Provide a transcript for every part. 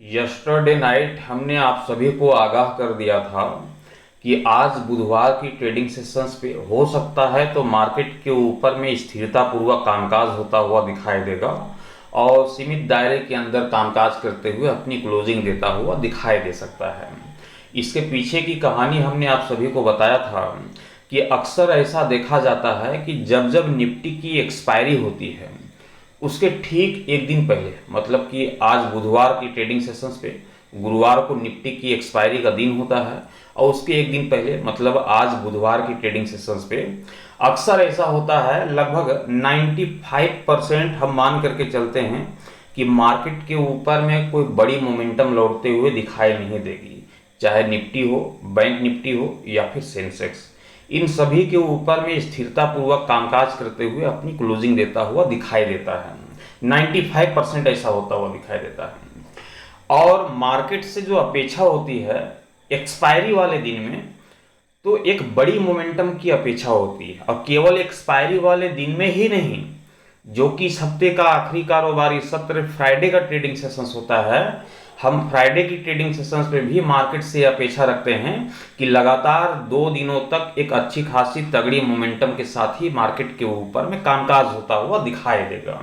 Yesterday night हमने आप सभी को आगाह कर दिया था कि आज बुधवार की ट्रेडिंग सेशंस पे हो सकता है तो मार्केट के ऊपर में स्थिरतापूर्वक कामकाज होता हुआ दिखाई देगा और सीमित दायरे के अंदर कामकाज करते हुए अपनी क्लोजिंग देता हुआ दिखाई दे सकता है। इसके पीछे की कहानी हमने आप सभी को बताया था कि अक्सर ऐसा देखा जाता है कि जब जब निफ्टी की एक्सपायरी होती है उसके ठीक एक दिन पहले, मतलब कि आज बुधवार की ट्रेडिंग सेशंस पे गुरुवार को निफ्टी की एक्सपायरी का दिन होता है और उसके एक दिन पहले मतलब आज बुधवार की ट्रेडिंग सेशंस पे अक्सर ऐसा होता है, लगभग 95% हम मान करके चलते हैं कि मार्केट के ऊपर में कोई बड़ी मोमेंटम लौटते हुए दिखाई नहीं देगी, चाहे निफ्टी हो, बैंक निफ्टी हो या फिर सेंसेक्स। इन सभी के ऊपर में स्थिरता पूर्वक कामकाज करते हुए अपनी क्लोजिंग देता हुआ दिखाई देता है। 95% ऐसा होता हुआ दिखाई देता है। और मार्केट से जो अपेक्षा होती है एक्सपायरी वाले दिन में, तो एक बड़ी मोमेंटम की अपेक्षा होती है और केवल एक्सपायरी वाले दिन में ही नहीं, जो कि इस हफ्ते का आखिरी कारोबारी सत्र फ्राइडे का ट्रेडिंग सेशंस होता है, हम फ्राइडे की ट्रेडिंग सेशंस पे भी मार्केट से अपेक्षा रखते हैं कि लगातार 2 दिनों तक एक अच्छी खासी तगड़ी मोमेंटम के साथ ही मार्केट के ऊपर में कामकाज होता हुआ दिखाई देगा।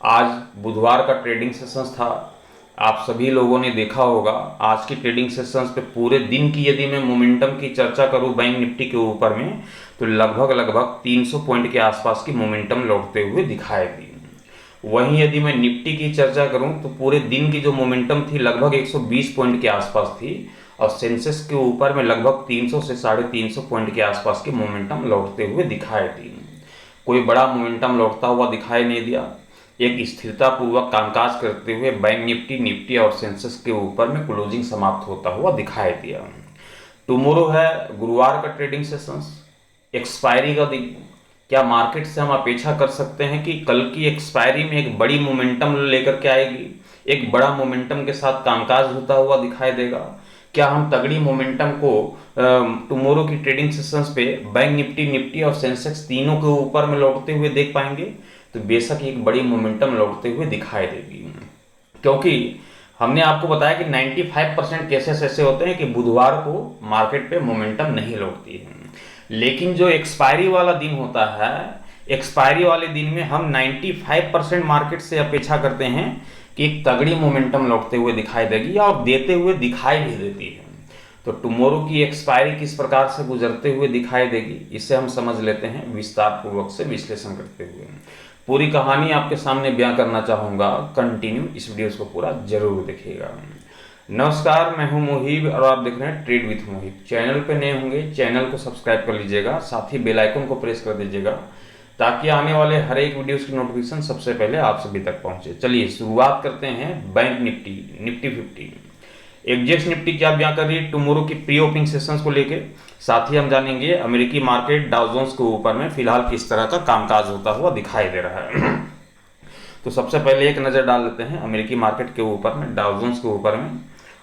आज बुधवार का ट्रेडिंग सेशंस था, आप सभी लोगों ने देखा होगा। आज की ट्रेडिंग सेशंस पे पूरे दिन की यदि मैं मोमेंटम की चर्चा करूं बैंक निफ्टी के ऊपर में, तो लगभग 300 पॉइंट के आसपास की मोमेंटम लौटते हुए दिखाई दी। वहीं यदि मैं निफ्टी की चर्चा करूं तो पूरे दिन की जो मोमेंटम थी लगभग 120 पॉइंट के आसपास थी और सेंसेक्स के ऊपर में लगभग 300 से 350 पॉइंट के आसपास की मोमेंटम लौटते हुए दिखाई दी। कोई बड़ा मोमेंटम लौटता हुआ दिखाई नहीं दिया। एक स्थिरता पूर्वक कामकाज करते हुए बैंक निफ्टी और सेंसेक्स के ऊपर में क्लोजिंग समाप्त होता हुआ दिखाई दिया। टुमारो है गुरुवार का ट्रेडिंग सेशंस, एक्सपायरी का दिन। क्या मार्केट से हम अपेक्षा कर सकते हैं कि कल की एक्सपायरी में एक बड़ी मोमेंटम लेकर के आएगी, एक बड़ा मोमेंटम के साथ कामकाज होता हुआ दिखाई देगा? क्या हम तगड़ी मोमेंटम को टुमारो की ट्रेडिंग सेशंस पे बैंक निफ्टी और सेंसेक्स तीनों के ऊपर में लौटते हुए देख पाएंगे? तो बेशक एक बड़ी मोमेंटम लौटते हुए दिखाई देगी, क्योंकि हमने आपको बताया कि 95% केसेस ऐसे होते हैं कि बुधवार को मार्केट पे मोमेंटम नहीं लौटती है। लेकिन जो एक्सपायरी वाला दिन होता है, एक्सपायरी वाले दिन में हम 95% मार्केट से अपेक्षा करते हैं कि एक तगड़ी मोमेंटम लौटते हुए दिखाई देगी और देते हुए दिखाई भी देती है। तो टुमारो की एक्सपायरी किस प्रकार से गुजरते हुए दिखाई देगी, इसे हम समझ लेते हैं विस्तार पूर्वक से विश्लेषण करते हुए। पूरी कहानी आपके सामने बयां करना चाहूँगा, कंटिन्यू इस वीडियो को पूरा जरूर देखिएगा। नमस्कार, मैं हूं मोहिब और आप देख रहे हैं ट्रेड विथ मोहिब। चैनल पे नए होंगे चैनल को सब्सक्राइब कर लीजिएगा, साथ ही बेल आइकन को प्रेस कर दीजिएगा ताकि आने वाले हर एक वीडियोस की नोटिफिकेशन सबसे पहले आप सभी तक पहुंचे। चलिए शुरुआत करते हैं बैंक निफ्टी 50। एग्जेक्स निफ्टी क्या बयां कर रही है टुमारो की प्री ओपनिंग सेशंस को लेकर, साथ ही हम जानेंगे अमेरिकी मार्केट डाउ जोन्स के ऊपर में फिलहाल किस तरह का कामकाज होता हुआ दिखाई दे रहा है। तो सबसे पहले एक नज़र डाल लेते हैं अमेरिकी मार्केट के ऊपर में, डाउ जोन्स के ऊपर में।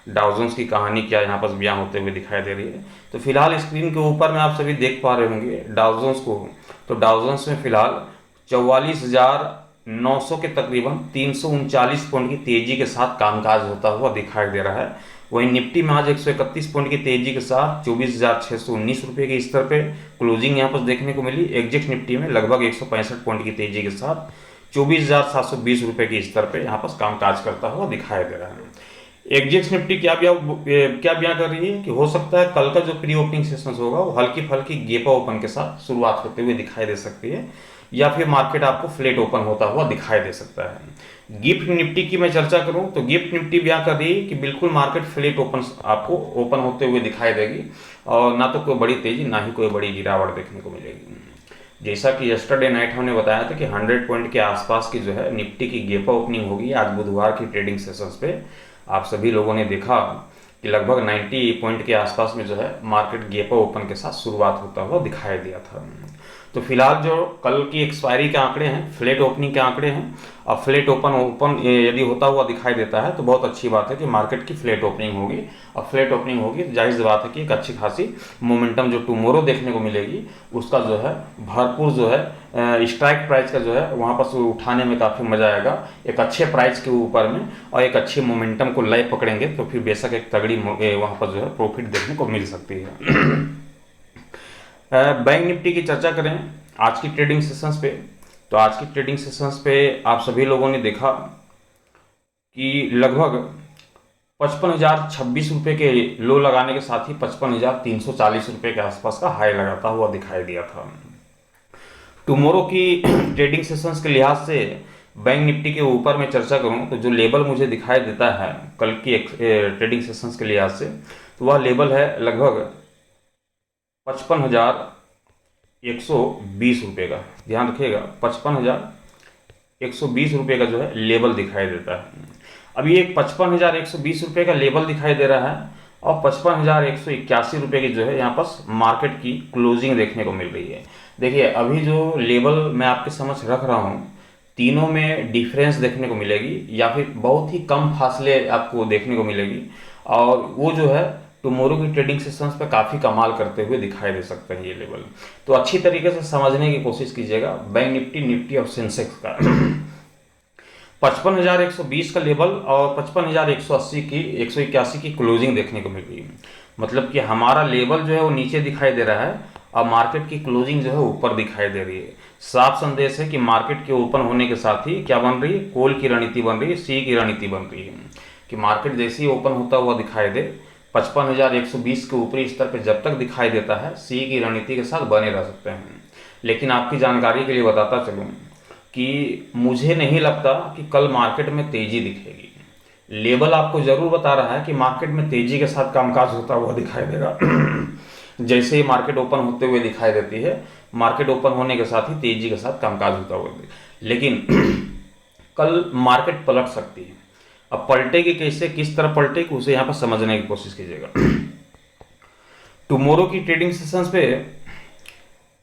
डाउ जोन्स की कहानी क्या यहाँ पर बयां होते हुए दिखाई दे रही है। तो फिलहाल स्क्रीन के ऊपर में आप सभी देख पा रहे होंगे डाउ जोन्स को। तो डाउ जोन्स में फिलहाल 44,900 के तकरीबन 339 पॉइंट की तेजी के साथ कामकाज होता हुआ दिखाई दे रहा है। वहीं निफ्टी में आज 131 पॉइंट की तेजी के साथ 24,619 रुपये के स्तर पे क्लोजिंग यहाँ पर देखने को मिली। एग्जेक्स निफ्टी में लगभग 165 पॉइंट की तेजी के साथ 24,720 रुपये के स्तर पे यहाँ पर कामकाज करता हुआ दिखाई दे रहा है। एग्जेक्स निफ्टी क्या बयां कर रही है कि हो सकता है कल का जो प्री ओपनिंग सेशंस होगा वो हल्की फल्की गैप ओपन के साथ शुरुआत होते हुए दिखाई दे सकती है, या फिर मार्केट आपको फ्लैट ओपन होता हुआ दिखाई दे सकता है। गिफ्ट निफ्टी की मैं चर्चा करूं तो गिफ्ट निफ्टी बयां कर रही है कि बिल्कुल मार्केट फ्लैट ओपन आपको ओपन होते हुए दिखाई देगी और ना तो कोई बड़ी तेजी ना ही कोई बड़ी गिरावट देखने को मिलेगी। जैसा कि यस्टरडे नाइट हमने बताया था कि 100 पॉइंट के आसपास की जो है निफ्टी की गैप ओपनिंग होगी आज बुधवार की ट्रेडिंग सेशंस पे। आप सभी लोगों ने देखा कि लगभग 90 पॉइंट के आसपास में जो है मार्केट गैप ओपन के साथ शुरुआत होता हुआ दिखाई दिया था। तो फिलहाल जो कल की एक्सपायरी के आंकड़े हैं, फ्लैट ओपनिंग के आंकड़े हैं, अब फ्लैट ओपन यदि होता हुआ दिखाई देता है तो बहुत अच्छी बात है कि मार्केट की फ्लैट ओपनिंग होगी। अब फ्लैट ओपनिंग होगी तो जाहिर सी बात है कि एक अच्छी खासी मोमेंटम जो टुमारो देखने को मिलेगी उसका जो है भरपूर जो है स्ट्राइक प्राइस का जो है वहाँ पर उठाने में काफ़ी मजा आएगा एक अच्छे प्राइस के ऊपर में, और एक अच्छे मोमेंटम को लय पकड़ेंगे तो फिर बेशक एक तगड़ी वहाँ पर जो है प्रॉफिट देखने को मिल सकती है। बैंक निफ्टी की चर्चा करें आज की ट्रेडिंग सेशंस पे, तो आज की ट्रेडिंग सेशंस पे आप सभी लोगों ने देखा कि लगभग 55,026 रुपये के लो लगाने के साथ ही 55,340 रुपये के आसपास का हाई लगाता हुआ दिखाई दिया था। टुमारो की ट्रेडिंग सेशंस के लिहाज से बैंक निफ्टी के ऊपर मैं चर्चा करूं तो जो लेवल मुझे दिखाई देता है कल की ट्रेडिंग सेशंस के लिहाज से, तो वह लेवल है लगभग 55,120 रुपये का। ध्यान रखिएगा 55,120 रुपये का जो है लेवल दिखाई देता है। अब ये 55,120 रुपये का लेवल दिखाई दे रहा है और 55,181 रुपये की जो है यहाँ पर मार्केट की क्लोजिंग देखने को मिल रही है। देखिए अभी जो लेवल मैं आपके समक्ष रख रहा हूँ तीनों में डिफरेंस देखने को मिलेगी या फिर बहुत ही कम फासले आपको देखने को मिलेगी, और वो जो है टुमारो की ट्रेडिंग सेशंस पे काफ़ी कमाल करते हुए दिखाई दे सकते हैं ये लेवल। तो अच्छी तरीके से समझने की कोशिश कीजिएगा बैंक निफ्टी और सेंसेक्स का 55,120 का लेवल और 55,180 की 181 की क्लोजिंग देखने को मिल रही है। मतलब कि हमारा लेवल जो है वो नीचे दिखाई दे रहा है और मार्केट की क्लोजिंग जो है ऊपर दिखाई दे रही है। साफ संदेश है कि मार्केट के ओपन होने के साथ ही क्या बन रही है, कॉल की रणनीति बन रही है, सी की रणनीति बन रही है कि मार्केट जैसे ही ओपन होता हुआ दिखाई दे 55,120 के ऊपरी स्तर पर जब तक दिखाई देता है सी की रणनीति के साथ बने रह सकते हैं। लेकिन आपकी जानकारी के लिए बताता चलूँ कि मुझे नहीं लगता कि कल मार्केट में तेजी दिखेगी। लेवल आपको जरूर बता रहा है कि मार्केट में तेजी के साथ कामकाज होता हुआ दिखाई देगा जैसे ही मार्केट ओपन होते हुए दिखाई देती है, मार्केट ओपन होने के साथ ही तेजी के साथ कामकाज होता हुआ, लेकिन कल मार्केट पलट सकती है। अब पलटेगी कैसे, किस तरह पलटेगी उसे यहाँ पर समझने की कोशिश कीजिएगा। टुमारो की ट्रेडिंग सेशंस पे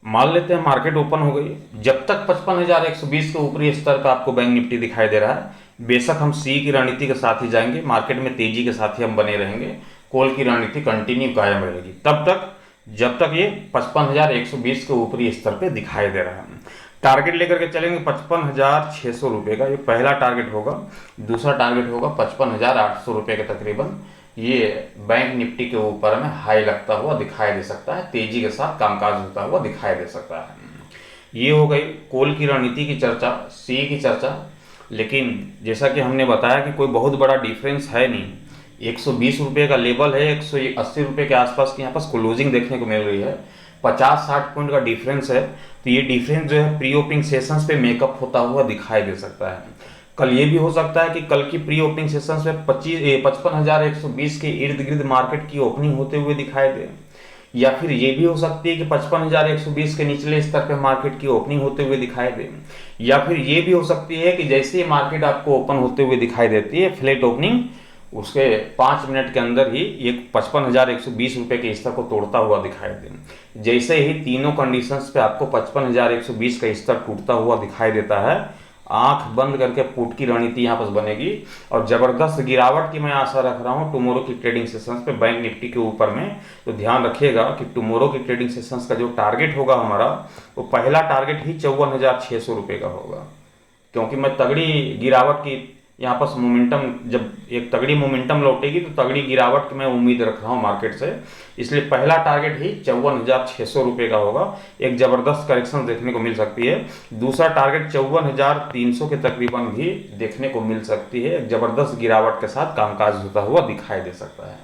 मान लेते हैं मार्केट ओपन हो गई, जब तक 55,120 के ऊपरी स्तर पर आपको बैंक निफ्टी दिखाई दे रहा है बेशक हम सी की रणनीति के साथ ही जाएंगे, मार्केट में तेजी के साथ ही हम बने रहेंगे, कॉल की रणनीति कंटिन्यू कायम रहेगी तब तक जब तक ये 55,120 के ऊपरी स्तर पे दिखाई दे रहा है। टारगेट लेकर के चलेंगे 55,600 रुपये का, ये पहला टारगेट होगा। दूसरा टारगेट होगा 55,800 रुपये के तकरीबन। ये बैंक निफ्टी के ऊपर में हाई लगता हुआ दिखाई दे सकता है, तेजी के साथ कामकाज होता हुआ दिखाई दे सकता है। ये हो गई कॉल की रणनीति की चर्चा, सी की चर्चा। लेकिन जैसा कि हमने बताया कि कोई बहुत बड़ा डिफरेंस है नहीं, 120 रुपये का लेवल है, 180 रुपये के आसपास की यहाँ पर क्लोजिंग देखने को मिल रही है, 50-60 पॉइंट का डिफरेंस है। तो ये डिफरेंस जो है प्री ओपनिंग सेशंस पे मेकअप होता हुआ दिखाई दे सकता है। कल ये भी हो सकता है कि कल की प्री ओपनिंग सेशंस में 55,120 के इर्द गिर्द मार्केट की ओपनिंग होते हुए दिखाई दे, या फिर ये भी हो सकती है कि 55,120 के निचले स्तर पे मार्केट की ओपनिंग होते हुए दिखाई दे, या फिर ये भी हो सकती है कि जैसे ही मार्केट आपको ओपन होते हुए दिखाई देती है फ्लैट ओपनिंग उसके 5 मिनट के अंदर ही ये 55,120 रुपये के स्तर को तोड़ता हुआ दिखाई दे। जैसे ही तीनों कंडीशंस पे आपको 55,120 का स्तर टूटता हुआ दिखाई देता है, आंख बंद करके पुट की रणनीति यहाँ पर बनेगी और जबरदस्त गिरावट की मैं आशा रख रहा हूँ टुमारो की ट्रेडिंग सेशंस पे बैंक निफ्टी के ऊपर में। तो ध्यान रखिएगा कि टुमारो की ट्रेडिंग सेशंस का जो टारगेट होगा हमारा, वो पहला टारगेट ही 54,600 रुपये का होगा, क्योंकि मैं तगड़ी गिरावट की यहाँ पर मोमेंटम, जब एक तगड़ी मोमेंटम लौटेगी तो तगड़ी गिरावट की मैं उम्मीद रख रहा हूँ मार्केट से, इसलिए पहला टारगेट ही 54,600 रुपये का होगा। एक जबरदस्त करेक्शन देखने को मिल सकती है। दूसरा टारगेट 54,300 के तकरीबन भी देखने को मिल सकती है, एक जबरदस्त गिरावट के साथ कामकाज होता हुआ दिखाई दे सकता है।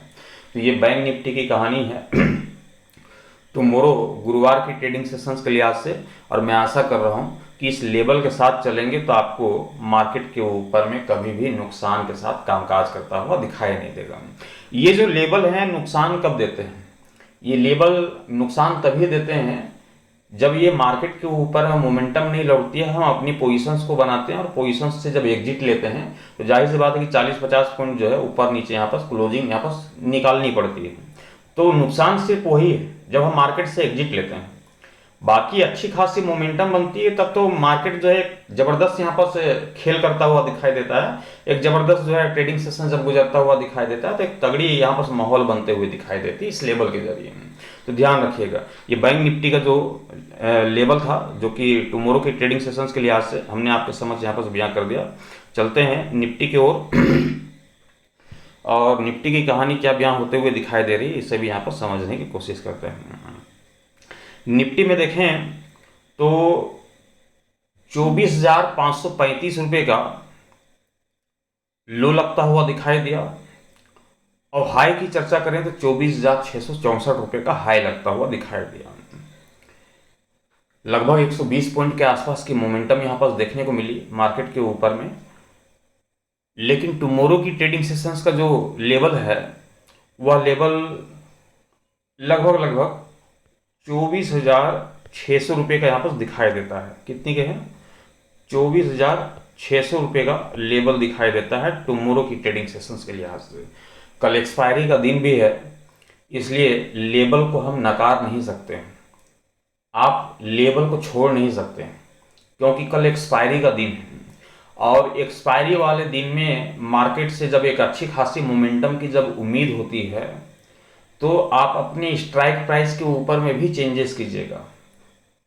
तो ये बैंक निफ्टी की कहानी है टुमारो गुरुवार की ट्रेडिंग सेशंस के लिहाज से, और मैं आशा कर रहा हूँ कि इस लेवल के साथ चलेंगे तो आपको मार्केट के ऊपर में कभी भी नुकसान के साथ कामकाज करता हुआ दिखाई नहीं देगा। ये जो लेवल है नुकसान कब देते हैं, ये लेवल नुकसान तभी देते हैं जब ये मार्केट के ऊपर में मोमेंटम नहीं लौटती है, हम अपनी पोजीशंस को बनाते हैं और पोजीशंस से जब एग्जिट लेते हैं तो जाहिर सी बात है कि 40-50 पॉइंट जो है ऊपर नीचे यहाँ पर क्लोजिंग यहाँ पर निकालनी पड़ती है। तो नुकसान सिर्फ वही है जब हम मार्केट से एग्जिट लेते हैं। बाकी अच्छी खासी मोमेंटम बनती है, तब तो मार्केट जो है जबरदस्त यहाँ पर से खेल करता हुआ दिखाई देता है। एक जबरदस्त जो है ट्रेडिंग सेशन जब गुजरता हुआ दिखाई देता है, तो एक तगड़ी यहाँ पर माहौल बनते हुए दिखाई देती है इस लेवल के जरिए। तो ध्यान रखिएगा, ये बैंक निफ्टी का जो लेवल था, जो कि टुमारो की ट्रेडिंग सेशंस के लिहाज से हमने आपके समझ यहाँ पर बयां कर दिया। चलते हैं निफ्टी की ओर और निफ्टी की कहानी क्या बयां होते हुए दिखाई दे रही है, इसे भी यहाँ पर समझने की कोशिश करते हैं। निफ्टी में देखें तो 24,535 रुपये का लो लगता हुआ दिखाई दिया, और हाई की चर्चा करें तो 24,664 रुपये का हाई लगता हुआ दिखाई दिया। लगभग 120 पॉइंट के आसपास की मोमेंटम यहाँ पर देखने को मिली मार्केट के ऊपर में। लेकिन टुमारो की ट्रेडिंग सेशंस का जो लेवल है, वह लेवल लगभग 24,600 रुपये का यहाँ पर दिखाई देता है। कितनी के हैं? 24,600 रुपये का लेवल दिखाई देता है टुमारो की ट्रेडिंग सेशंस के लिहाज से। कल एक्सपायरी का दिन भी है, इसलिए लेवल को हम नकार नहीं सकते हैं, आप लेवल को छोड़ नहीं सकते हैं, क्योंकि कल एक्सपायरी का दिन है। और एक्सपायरी वाले दिन में मार्केट से जब एक अच्छी खासी मोमेंटम की जब उम्मीद होती है, तो आप अपनी स्ट्राइक प्राइस के ऊपर में भी चेंजेस कीजिएगा।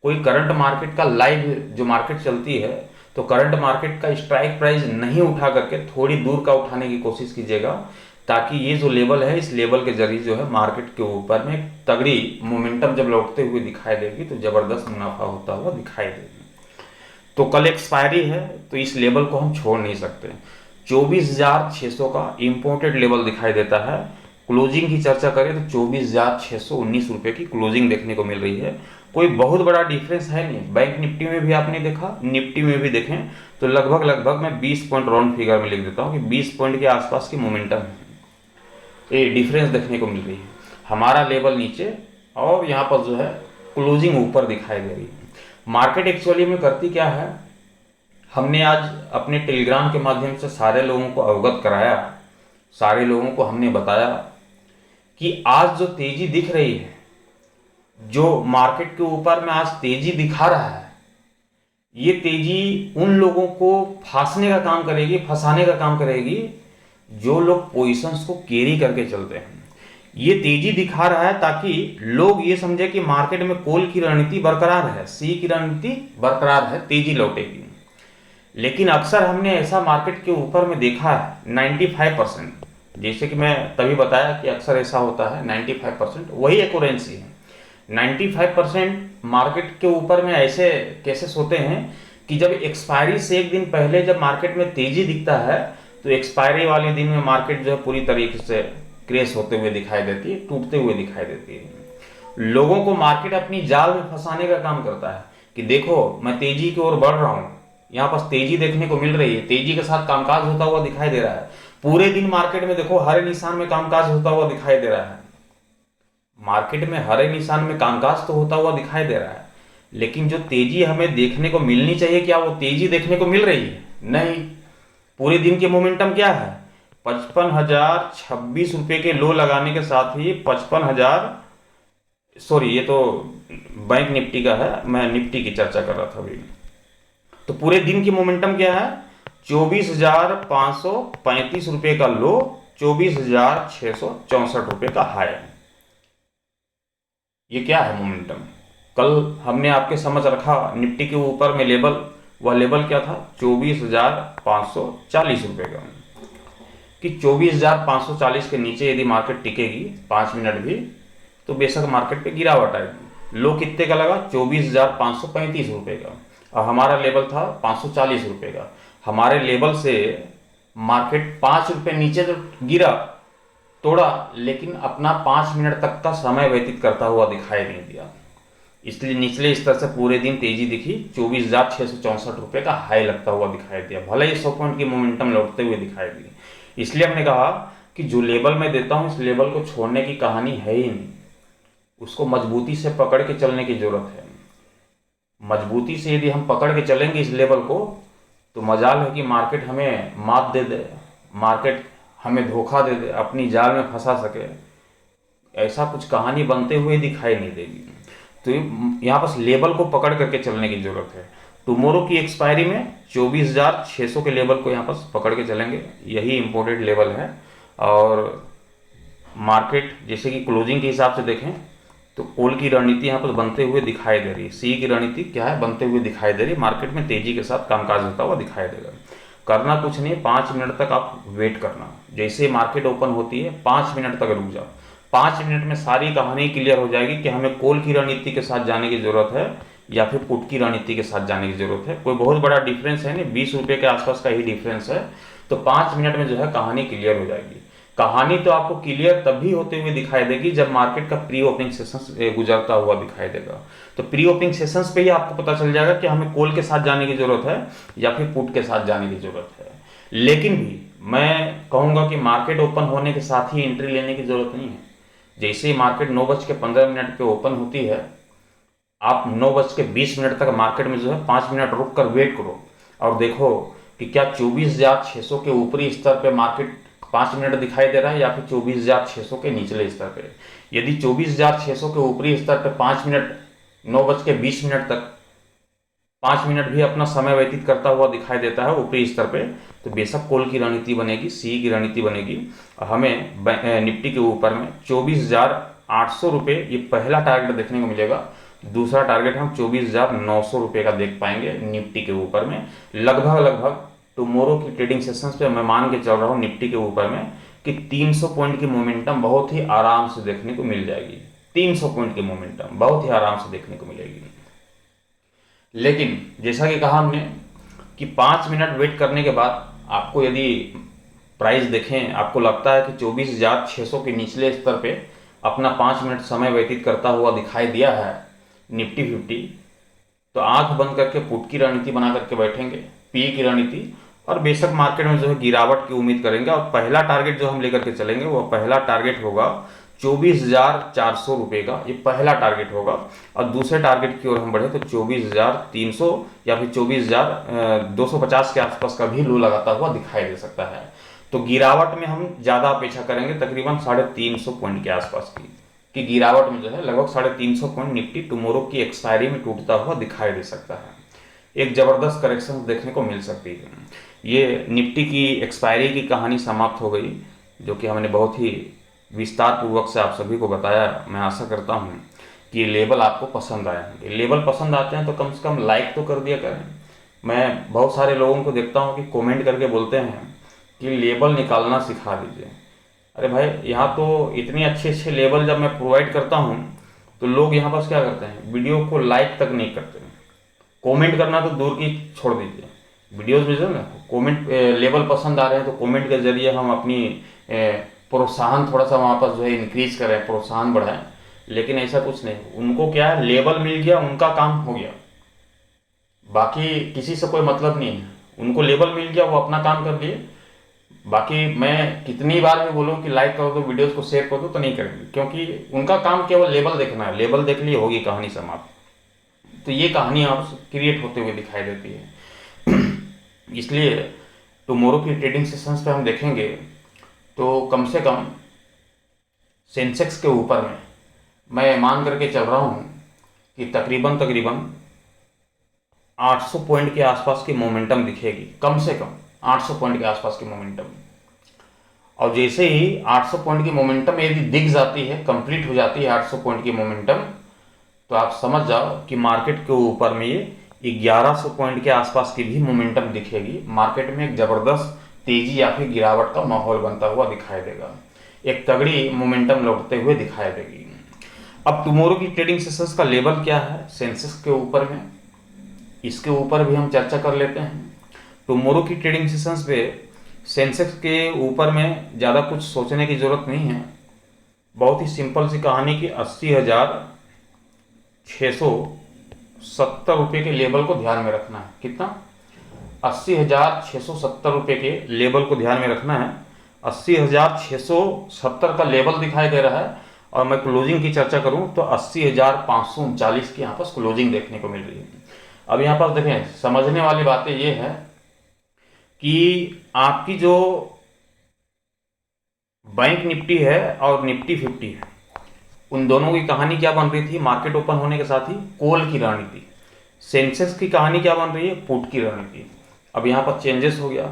कोई करंट मार्केट का लाइव जो मार्केट चलती है, तो करंट मार्केट का स्ट्राइक प्राइस नहीं उठा करके थोड़ी दूर का उठाने की कोशिश कीजिएगा, ताकि ये जो लेवल है, इस लेवल के जरिए जो है मार्केट के ऊपर में तगड़ी मोमेंटम जब लौटते हुए दिखाई देगी, तो जबरदस्त मुनाफा होता हुआ दिखाई देगी। तो कल एक्सपायरी है, तो इस लेवल को हम छोड़ नहीं सकते। 24,600 का इंपोर्टेड लेवल दिखाई देता है। क्लोजिंग की चर्चा करें तो 24,619 रुपये की क्लोजिंग देखने को मिल रही है। कोई बहुत बड़ा डिफरेंस है नहीं। बैंक निफ्टी में भी आपने देखा, निफ्टी में भी देखें तो लगभग मैं 20 पॉइंट राउंड फिगर में लिख देता हूँ कि 20 पॉइंट के आसपास की मोमेंटम है, ये डिफरेंस देखने को मिल रही है। हमारा लेवल नीचे और यहाँ पर जो है क्लोजिंग ऊपर दिखाई दे रही है। मार्केट एक्चुअली में करती क्या है, हमने आज अपने टेलीग्राम के माध्यम से सारे लोगों को अवगत कराया, सारे लोगों को हमने बताया कि आज जो तेजी दिख रही है, जो मार्केट के ऊपर में आज तेजी दिखा रहा है, ये तेजी उन लोगों को फांसने का काम करेगी, फंसाने का काम करेगी जो लोग पोजीशंस को कैरी करके चलते हैं। ये तेजी दिखा रहा है ताकि लोग ये समझे कि मार्केट में कॉल की रणनीति बरकरार है, सी की रणनीति बरकरार है, तेजी लौटेगी। लेकिन अक्सर हमने ऐसा मार्केट के ऊपर में देखा है 95%, जैसे कि मैं तभी बताया कि अक्सर ऐसा होता है 95%, वही एक्यूरेंसी है। 95% मार्केट के ऊपर में ऐसे केसेस होते हैं कि जब एक्सपायरी से एक दिन पहले जब मार्केट में तेजी दिखता है, तो एक्सपायरी वाले दिन में मार्केट जो है पूरी तरीके से क्रैश होते हुए दिखाई देती है, टूटते हुए दिखाई देती है। लोगों को मार्केट अपनी जाल में फंसाने का काम करता है कि देखो मैं तेजी की ओर बढ़ रहा हूँ, यहाँ पर तेजी देखने को मिल रही है, तेजी के साथ कामकाज होता हुआ दिखाई दे रहा है। पूरे दिन मार्केट में देखो हरे निशान में कामकाज होता हुआ दिखाई दे रहा है, मार्केट में हरे निशान में कामकाज तो होता हुआ दिखाई दे रहा है, लेकिन जो तेजी हमें देखने को मिलनी चाहिए, क्या वो तेजी देखने को मिल रही है? नहीं। पूरे दिन के मोमेंटम क्या है? 55,026 रुपये के लो लगाने के साथ ही 55,000, सॉरी ये तो बैंक निफ्टी का है, मैं निफ्टी की चर्चा कर रहा था अभी। तो पूरे दिन की मोमेंटम क्या है? 24,535 रुपये का लो, 24,664 रुपये का हाई। ये क्या है मोमेंटम? कल हमने आपके समझ रखा निफ्टी के ऊपर में लेवल, वह लेवल क्या था? 24,540 रुपये का, कि 24,540 के नीचे यदि मार्केट टिकेगी 5 मिनट भी, तो बेशक मार्केट पे गिरावट आएगी। लो कितने का लगा? 24,535 रुपये का, और हमारा लेवल था 540 रुपये का। हमारे लेवल से मार्केट 5 रुपये नीचे तो गिरा, तोड़ा, लेकिन अपना 5 मिनट तक का समय व्यतीत करता हुआ दिखाई नहीं दिया। इसलिए निचले स्तर से पूरे दिन तेजी दिखी, 24,664 रुपये का हाई लगता हुआ दिखाई दिया, भले ही 100 पॉइंट की मोमेंटम लौटते हुए दिखाई दी। इसलिए हमने कहा कि जो लेवल मैं देता हूं, इस लेवल को छोड़ने की कहानी है ही नहीं, उसको मजबूती से पकड़ के चलने की जरूरत है। मजबूती से यदि हम पकड़ के चलेंगे इस लेवल को, तो मजाल है कि मार्केट हमें मात दे दे, मार्केट हमें धोखा दे दे, अपनी जाल में फंसा सके, ऐसा कुछ कहानी बनते हुए दिखाई नहीं देगी। तो यहाँ पर लेवल को पकड़ करके चलने की जरूरत है। टुमारो की एक्सपायरी में 24,600 के लेवल को यहाँ पर पकड़ के चलेंगे, यही इंपॉर्टेंट लेवल है। और मार्केट जैसे कि क्लोजिंग के हिसाब से देखें तो कॉल की रणनीति यहाँ पर बनते हुए दिखाई दे रही है, सी की रणनीति क्या है, बनते हुए दिखाई दे रही है। मार्केट में तेजी के साथ कामकाज होता हुआ दिखाई देगा। करना कुछ नहीं, 5 मिनट तक आप वेट करना। जैसे मार्केट ओपन होती है 5 मिनट तक रुक जाओ। 5 मिनट में सारी कहानी क्लियर हो जाएगी कि हमें कॉल की रणनीति के साथ जाने की जरूरत है या फिर पुट की रणनीति के साथ जाने की जरूरत है। कोई बहुत बड़ा डिफरेंस है नहीं, 20 रुपये के आसपास का ही डिफरेंस है। तो 5 मिनट में जो है कहानी क्लियर हो जाएगी। कहानी तो आपको क्लियर तभी होते हुए दिखाई देगी जब मार्केट का प्री ओपनिंग सेशंस गुजरता हुआ दिखाई देगा। तो प्री ओपनिंग सेशंस पे ही आपको पता चल जाएगा कि हमें कॉल के साथ जाने की जरूरत है या फिर पुट के साथ जाने की जरूरत है। लेकिन भी मैं कहूंगा कि मार्केट ओपन होने के साथ ही एंट्री लेने की जरूरत नहीं है। जैसे ही मार्केट 9:15 पे ओपन होती है, आप 9:20 तक मार्केट में जो है 5 मिनट रुक कर वेट करो और देखो कि क्या 24,600 के ऊपरी स्तर पे मार्केट 5 मिनट दिखाई दे रहा है या फिर 24,600 के निचले स्तर पे। यदि 24,600 के ऊपरी स्तर पे 5 मिनट 9:20 तक 5 मिनट भी अपना समय व्यतीत करता हुआ दिखाई देता है ऊपरी स्तर पे, तो बेशक कॉल की रणनीति बनेगी, सी की रणनीति बनेगी। हमें निफ्टी के ऊपर में 24,800 रुपये ये पहला टारगेट देखने को मिलेगा। दूसरा टारगेट हम 24,900 रुपये का देख पाएंगे निफ्टी के ऊपर में। लगभग टुमारो की ट्रेडिंग सेशंस पे मैं मान के चल रहा हूँ निफ्टी के ऊपर में कि 300 पॉइंट की मोमेंटम बहुत ही आराम से देखने को मिल जाएगी। 300 पॉइंट की मोमेंटम बहुत ही आराम से देखने को मिलेगी। लेकिन जैसा कि कहा हमने कि 5 मिनट वेट करने के बाद आपको यदि प्राइस देखें, आपको लगता है कि 24,600 के निचले स्तर पे अपना 5 मिनट समय व्यतीत करता हुआ दिखाई दिया है निफ्टी 50, तो आंख बंद करके पुट की रणनीति बना करके बैठेंगे, पी की रणनीति, और बेशक मार्केट में जो है गिरावट की उम्मीद करेंगे। और पहला टारगेट जो हम लेकर के चलेंगे वो पहला टारगेट होगा 24,400 रुपये का, ये पहला टारगेट होगा। और दूसरे टारगेट की ओर हम बढ़े तो 24,300 या फिर 24,250 के आसपास का भी लो लगाता हुआ दिखाई दे सकता है। तो गिरावट में हम ज़्यादा अपेक्षा करेंगे, तकरीबन 350 पॉइंट के आसपास की कि गिरावट में जो है लगभग 350 पॉइंट निफ्टी टुमारो की एक्सपायरी में टूटता हुआ दिखाई दे सकता है। एक जबरदस्त करेक्शन देखने को मिल सकती है। ये निफ्टी की एक्सपायरी की कहानी समाप्त हो गई, जो कि हमने बहुत ही विस्तार पूर्वक से आप सभी को बताया। मैं आशा करता हूँ कि ये लेवल आपको पसंद आए होंगे। लेवल पसंद आते हैं तो कम से कम लाइक तो कर दिया करें। मैं बहुत सारे लोगों को देखता हूँ कि कमेंट करके बोलते हैं कि लेबल निकालना सिखा दीजिए। अरे भाई, यहाँ तो इतने अच्छे अच्छे लेबल जब मैं प्रोवाइड करता हूँ तो लोग यहाँ पर क्या करते हैं, वीडियो को लाइक तक नहीं करते हैं। कमेंट करना तो दूर की छोड़ दीजिए, वीडियोस में जो ना कमेंट लेवल पसंद आ रहे हैं तो कमेंट के जरिए हम अपनी प्रोत्साहन थोड़ा सा वहाँ पर जो है इंक्रीज करें, प्रोत्साहन बढ़ाएं। लेकिन ऐसा कुछ नहीं, उनको क्या है, लेबल मिल गया उनका काम हो गया, बाकी किसी से कोई मतलब नहीं है। उनको लेबल मिल गया, वो अपना काम कर लिए। बाकी मैं कितनी बार भी बोलूँ कि लाइक कर दो, वीडियोस को शेयर कर दो, तो नहीं करेंगे, क्योंकि उनका काम केवल लेबल देखना है। लेबल देख लिए होगी कहानी समाप्त। तो ये कहानी आप क्रिएट होते हुए दिखाई देती है। इसलिए टुमारो की ट्रेडिंग सेशंस पे हम देखेंगे तो कम से कम सेंसेक्स के ऊपर में मैं मान करके चल रहा हूँ कि तकरीबन 800 पॉइंट के आसपास की मोमेंटम दिखेगी, कम से कम 800 पॉइंट के आसपास की मोमेंटम। और जैसे ही 800 पॉइंट की मोमेंटम यदि दिख जाती है, कंप्लीट हो जाती है 800 पॉइंट की मोमेंटम, तो आप समझ जाओ कि मार्केट के ऊपर में ये 1100 पॉइंट के आसपास की भी मोमेंटम दिखेगी। मार्केट में एक जबरदस्त तेजी या फिर गिरावट का माहौल बनता हुआ दिखाई देगा, एक तगड़ी मोमेंटम लौटते हुए दिखाई देगी। अब टुमारो की ट्रेडिंग सेशंस का लेवल क्या है सेंसेक्स के ऊपर में, इसके ऊपर भी हम चर्चा कर लेते हैं। टुमारो की ट्रेडिंग सेशंस पे सेंसेक्स के ऊपर में ज़्यादा कुछ सोचने की ज़रूरत नहीं है। बहुत ही सिंपल सी कहानी कि 80,670 रुपये के लेवल को ध्यान में रखना है। कितना? 80,670 रुपये के लेवल को ध्यान में रखना है। 80,670 का लेवल दिखाई दे रहा है, और मैं क्लोजिंग की चर्चा करूं तो 80,539 की यहाँ पर क्लोजिंग देखने को मिल रही है। अब यहाँ पर देखें, समझने वाली बातें ये है कि आपकी जो बैंक निफ्टी है और निफ्टी 50 है, उन दोनों की कहानी क्या बन रही थी, मार्केट ओपन होने के साथ ही कॉल की रणनीति। सेंसेक्स की कहानी क्या बन रही है, पुट की रणनीति। अब यहाँ पर चेंजेस हो गया,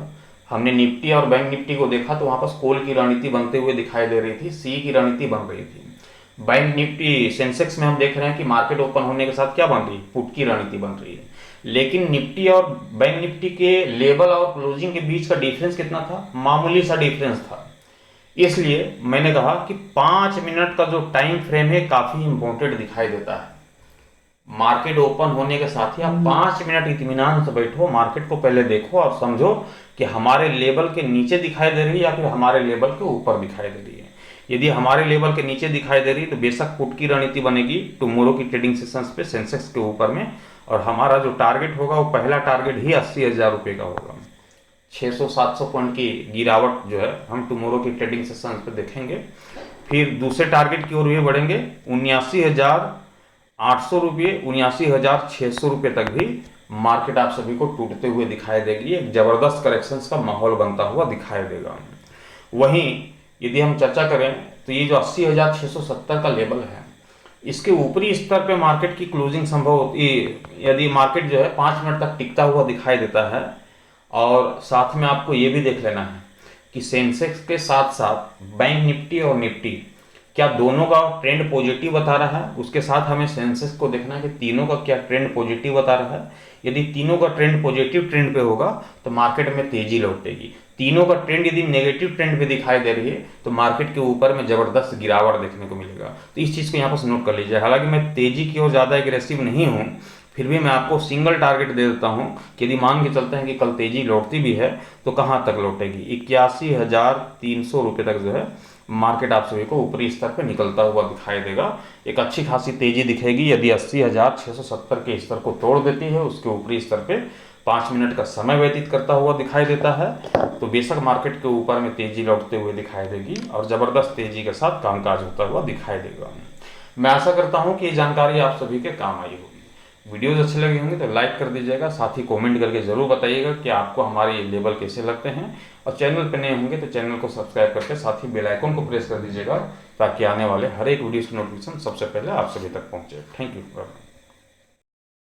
हमने निफ्टी और बैंक निफ्टी को देखा तो वहाँ पर कॉल की रणनीति बनते हुए दिखाई दे रही थी, सी की रणनीति बन रही थी। बैंक निफ्टी सेंसेक्स में हम देख रहे हैं कि मार्केट ओपन होने के साथ क्या बन रही है, पुट की रणनीति बन रही है। लेकिन निफ्टी और बैंक निफ्टी के लेवल और क्लोजिंग के बीच का डिफरेंस कितना था, मामूली सा डिफरेंस था। इसलिए मैंने कहा कि 5 मिनट का जो टाइम फ्रेम है काफी इंपॉर्टेंट दिखाई देता है। मार्केट ओपन होने के साथ ही आप 5 मिनट इत्मीनान से बैठो, मार्केट को पहले देखो और समझो कि हमारे लेवल के नीचे दिखाई दे रही है या फिर हमारे लेवल के ऊपर दिखाई दे रही है। यदि हमारे लेवल के नीचे दिखाई दे रही है तो बेशक पुट की रणनीति बनेगी टुमारो की ट्रेडिंग सेशंस पे सेंसेक्स के ऊपर में, और हमारा जो टारगेट होगा वो पहला टारगेट ही 80,000 रुपये का होगा। 600-700 पॉइंट की गिरावट जो है हम टुमारो की ट्रेडिंग सेशंस पे देखेंगे। फिर दूसरे टारगेट की ओर भी बढ़ेंगे, 79,800 रुपये, 79,600 रुपये तक भी मार्केट आप सभी को टूटते हुए दिखाई देगी। एक जबरदस्त करेक्शंस का माहौल बनता हुआ दिखाई देगा। वहीं यदि हम चर्चा करें तो ये जो 80,670 का लेवल है, इसके ऊपरी स्तर पे मार्केट की क्लोजिंग संभव होती है यदि मार्केट जो है 5 मिनट तक टिकता हुआ दिखाई देता है। और साथ में आपको ये भी देख लेना है कि सेंसेक्स के साथ साथ बैंक निफ्टी और निफ्टी क्या दोनों का ट्रेंड पॉजिटिव बता रहा है, उसके साथ हमें सेंसेक्स को देखना है कि तीनों का क्या ट्रेंड पॉजिटिव बता रहा है। यदि तीनों का ट्रेंड पॉजिटिव ट्रेंड पे होगा तो मार्केट में तेजी लौटेगी। तीनों का ट्रेंड यदि नेगेटिव ट्रेंड पे दिखाई दे रही है तो मार्केट के ऊपर में जबरदस्त गिरावट देखने को मिलेगा। तो इस चीज़ को यहाँ पर नोट कर लीजिए। हालांकि मैं तेजी की ओर ज़्यादा एग्रेसिव नहीं हूँ, फिर भी मैं आपको सिंगल टारगेट दे देता हूं कि यदि मान के चलते हैं कि कल तेजी लौटती भी है तो कहां तक लौटेगी, 81,300 रुपये तक जो है मार्केट आप सभी को ऊपरी स्तर पर निकलता हुआ दिखाई देगा। एक अच्छी खासी तेजी दिखेगी यदि 80,670 के स्तर को तोड़ देती है, उसके ऊपरी स्तर पे 5 मिनट का समय व्यतीत करता हुआ दिखाई देता है, तो बेशक मार्केट के ऊपर में तेजी लौटते हुए दिखाई देगी और जबरदस्त तेजी के साथ कामकाज होता हुआ दिखाई देगा। मैं आशा करता हूं कि ये जानकारी आप सभी के काम आई होगी। वीडियोज अच्छे लगे होंगे तो लाइक कर दीजिएगा, साथ ही कमेंट करके जरूर बताइएगा कि आपको हमारे ये लेवल कैसे लगते हैं, और चैनल पर नए होंगे तो चैनल को सब्सक्राइब करके साथ ही बेल आइकन को प्रेस कर दीजिएगा ताकि आने वाले हर एक वीडियो की नोटिफिकेशन सबसे पहले आप सभी तक पहुंचे। Thank you.